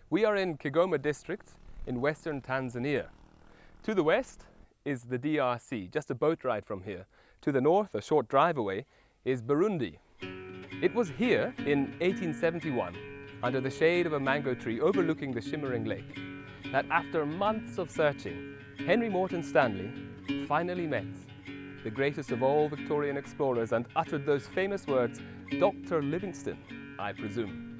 We are in Kigoma district in western Tanzania. To the west is the DRC, just a boat ride from here. To the north, a short drive away, is Burundi. It was here in 1871, under the shade of a mango tree overlooking the shimmering lake, that after months of searching, Henry Morton Stanley finally met the greatest of all Victorian explorers and uttered those famous words, "Dr. Livingstone, I presume."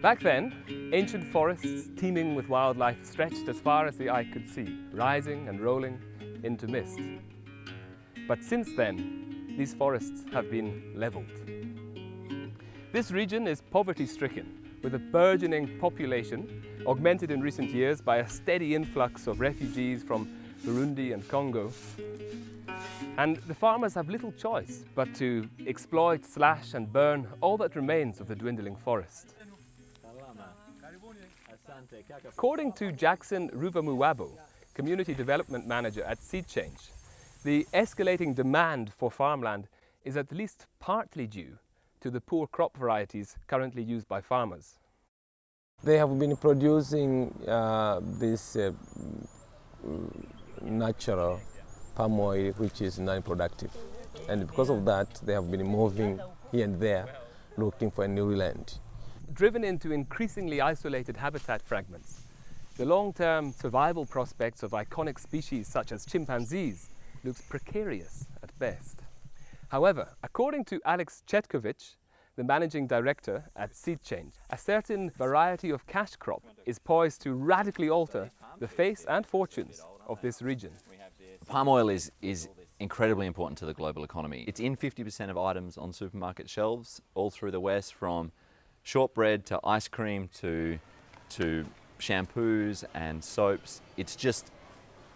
Back then, ancient forests teeming with wildlife stretched as far as the eye could see, rising and rolling into mist. But since then, these forests have been leveled. This region is poverty-stricken, with a burgeoning population, augmented in recent years by a steady influx of refugees from Burundi and Congo. And the farmers have little choice but to exploit, slash and burn all that remains of the dwindling forest. According to Jackson Ruvamuwabo, Community Development Manager at Seed Change, the escalating demand for farmland is at least partly due to the poor crop varieties currently used by farmers. They have been producing this natural palm oil, which is non-productive. And because of that, they have been moving here and there, looking for a new land. Driven into increasingly isolated habitat fragments, the long-term survival prospects of iconic species such as chimpanzees looks precarious at best. However, according to Chetkovich, the managing director at Seed Change, a certain variety of cash crop is poised to radically alter the face and fortunes of this region. Palm oil is incredibly important to the global economy. It's in 50% of items on supermarket shelves all through the West, from shortbread to ice cream to shampoos and soaps. It's just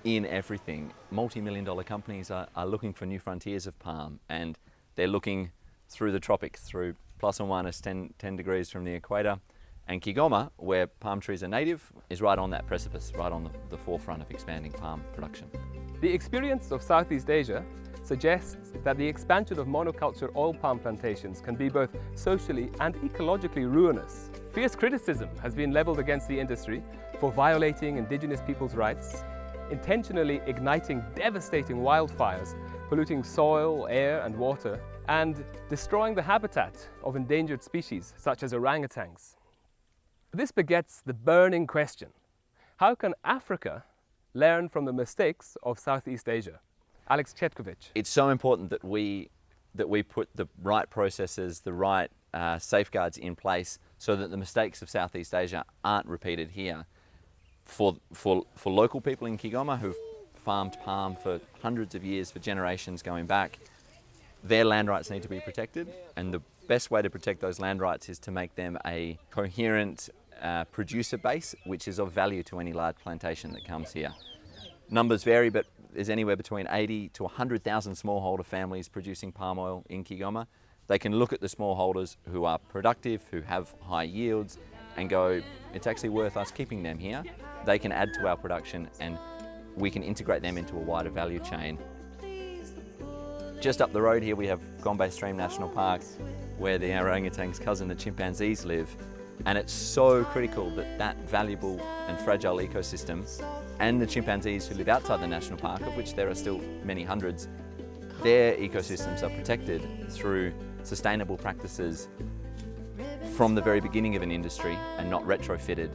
in everything. Multi-million-dollar companies are looking for new frontiers of palm, and they're looking through the tropics, through plus or minus 10 degrees from the equator. And Kigoma, where palm trees are native, is right on that precipice, right on the forefront of expanding palm production. The experience of Southeast Asia suggests that the expansion of monoculture oil palm plantations can be both socially and ecologically ruinous. Fierce criticism has been leveled against the industry for violating indigenous people's rights, intentionally igniting devastating wildfires, polluting soil, air and water, and destroying the habitat of endangered species such as orangutans. This begets the burning question: how can Africa learn from the mistakes of Southeast Asia? Chetkovich. It's so important that we put the right processes, the right safeguards in place so that the mistakes of Southeast Asia aren't repeated here. For local people in Kigoma who've farmed palm for hundreds of years, for generations going back, their land rights need to be protected, and the best way to protect those land rights is to make them a coherent producer base, which is of value to any large plantation that comes here. Numbers vary, but there's anywhere between 80 to 100,000 smallholder families producing palm oil in Kigoma. They can look at the smallholders who are productive, who have high yields, and go, it's actually worth us keeping them here. They can add to our production and we can integrate them into a wider value chain. Just up the road here we have Gombe Stream National Park, where the orangutan's cousin, the chimpanzees, live. And it's so critical that that valuable and fragile ecosystem, and the chimpanzees who live outside the national park, of which there are still many hundreds, their ecosystems are protected through sustainable practices from the very beginning of an industry and not retrofitted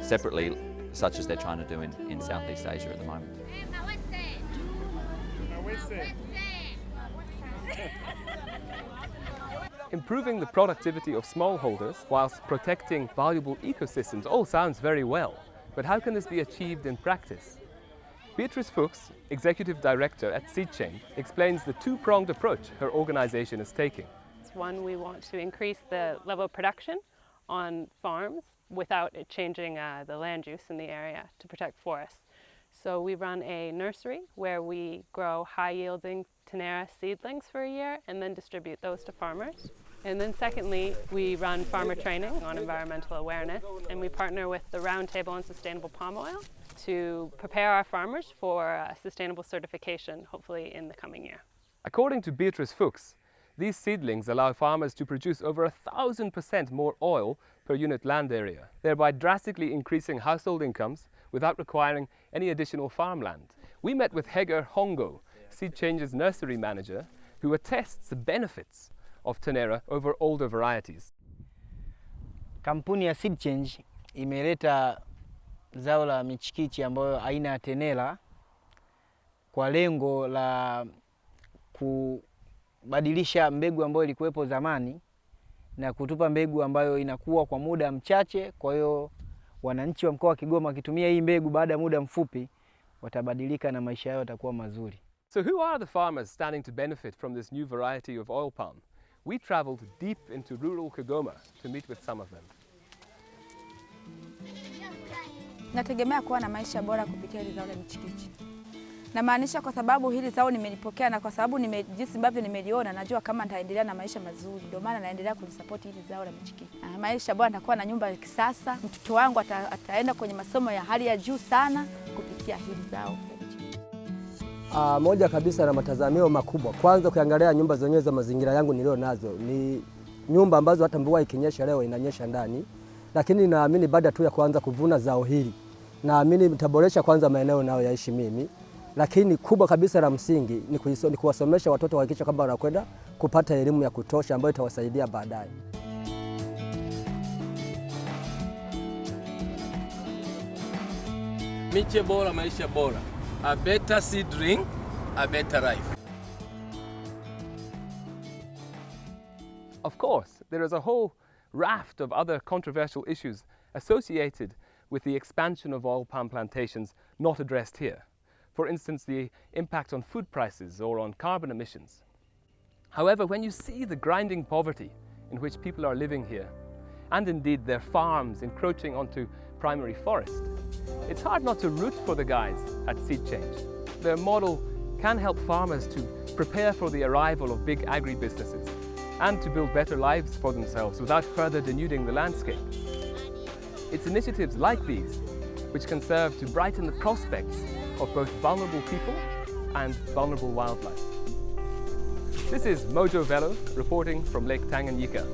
separately, such as they're trying to do in Southeast Asia at the moment. Improving the productivity of smallholders whilst protecting valuable ecosystems all sounds very well, but how can this be achieved in practice? Beatrice Fuchs, Executive Director at Seed Change, explains the two-pronged approach her organization is taking. One, we want to increase the level of production on farms without it changing the land use in the area to protect forests. So we run a nursery where we grow high-yielding Tenera seedlings for a year and then distribute those to farmers. And then secondly, we run farmer training on environmental awareness, and we partner with the Roundtable on Sustainable Palm Oil to prepare our farmers for sustainable certification, hopefully in the coming year. According to Beatrice Fuchs, These seedlings allow farmers to produce over 1,000% more oil per unit land area, thereby drastically increasing household incomes without requiring any additional farmland. We met with Heggar Hongo, Seed Change's nursery manager, who attests the benefits of Tenera over older varieties. Kampuni ya Seed Change imeleta zao la michikichi ambayo aina ya Tenera kwa lengo la kubadilisha mbegu ambayo ilikuwepo zamani na kutupa mbegu ambayo inakuwa kwa muda mchache. Kwa hiyo wananchi wa mkoa wa Kigoma wakitumia hii mbegu, baada ya muda mfupi watabadilika na maisha yao yatakuwa mazuri. So who are the farmers standing to benefit from this new variety of oil palm? We traveled deep into rural Kigoma to meet with some of them. Nategemea kuwa na maisha bora kupitia hili zao la michikichi. Namaanisha kwa sababu hili zao nimelipokea na kwa sababu jinsi ambavyo nimeliona najua kama nitaendelea na maisha mazuri. Ndio maana naendelea kulisupport hili zao la michikichi. Maisha bora, nitakuwa na nyumba ya kisasa, mtoto wangu ataenda kwenye masomo ya hali ya juu sana kupitia hili zao la michikichi. Moja kabisa na matazamio makubwa. Kwanza ukiangalia nyumba zenyewe za mazingira yangu nilio nazo ni nyumba ambazo hata mvua ikinyesha leo inanyesha ndani, lakini naamini baada tu ya kuanza kuvuna zao hili naamini nitaboresha kwanza maeneo nayo yaishi mimi, lakini kubwa kabisa la msingi ni kuwasomesha watoto, kuhakikisha kwamba wanakwenda kupata elimu ya kutosha ambayo itawasaidia baadaye. Miche bora, maisha bora. A better seedling, a better life. Of course, there is a whole raft of other controversial issues associated with the expansion of oil palm plantations not addressed here. For instance, the impact on food prices or on carbon emissions. However, when you see the grinding poverty in which people are living here, and indeed their farms encroaching onto primary forest, it's hard not to root for the guys at Seed Change. Their model can help farmers to prepare for the arrival of big agribusinesses and to build better lives for themselves without further denuding the landscape. It's initiatives like these which can serve to brighten the prospects of both vulnerable people and vulnerable wildlife. This is MoJo Velo reporting from Lake Tanganyika.